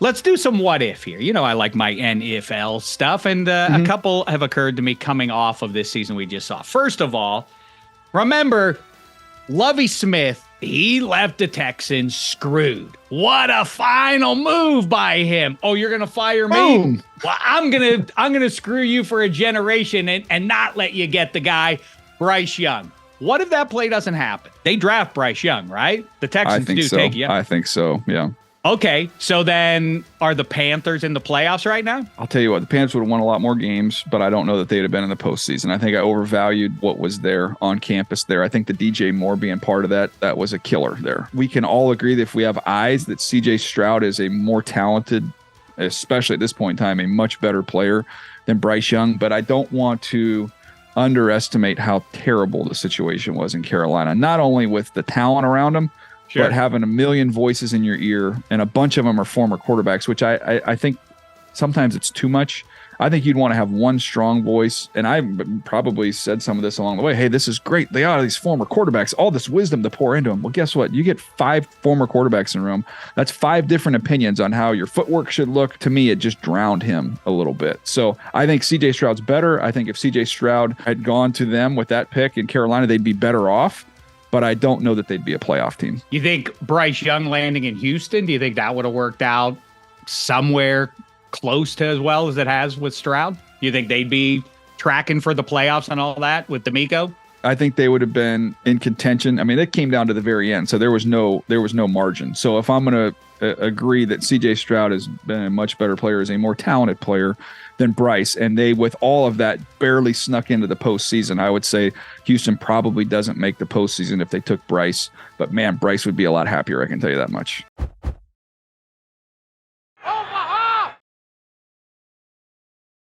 let's do some what if here. You know, I like my NFL stuff, and a couple have occurred to me coming off of this season we just saw. First of all, remember, Lovie Smith, he left the Texans screwed. What a final move by him. Oh, you're going to fire me? Boom. Well, I'm gonna screw you for a generation and not let you get the guy, Bryce Young. What if that play doesn't happen? They draft Bryce Young, right? The Texans take you. I think so, yeah. Okay, so then are the Panthers in the playoffs right now? I'll tell you what, the Panthers would have won a lot more games, but I don't know that they'd have been in the postseason. I think I overvalued what was there on campus there. I think the DJ Moore being part of that was a killer there. We can all agree that if we have eyes, that CJ Stroud is a more talented, especially at this point in time, a much better player than Bryce Young. But I don't want to underestimate how terrible the situation was in Carolina, not only with the talent around him, but having a million voices in your ear, and a bunch of them are former quarterbacks, which I think sometimes it's too much. I think you'd want to have one strong voice, and I probably said some of this along the way. Hey, this is great. They are these former quarterbacks, all this wisdom to pour into them. Well, guess what? You get 5 former quarterbacks in a room. That's 5 different opinions on how your footwork should look. To me, it just drowned him a little bit. So I think CJ Stroud's better. I think if CJ Stroud had gone to them with that pick in Carolina, they'd be better off. But I don't know that they'd be a playoff team. You think Bryce Young landing in Houston, do you think that would have worked out somewhere close to as well as it has with Stroud? Do you think they'd be tracking for the playoffs and all that with D'Amico? I think they would have been in contention. I mean, it came down to the very end, so there was no margin. So if I'm going to agree that CJ Stroud has been a much better player, is a more talented player than Bryce, and they, with all of that, barely snuck into the postseason, I would say Houston probably doesn't make the postseason if they took Bryce. But man, Bryce would be a lot happier, I can tell you that much.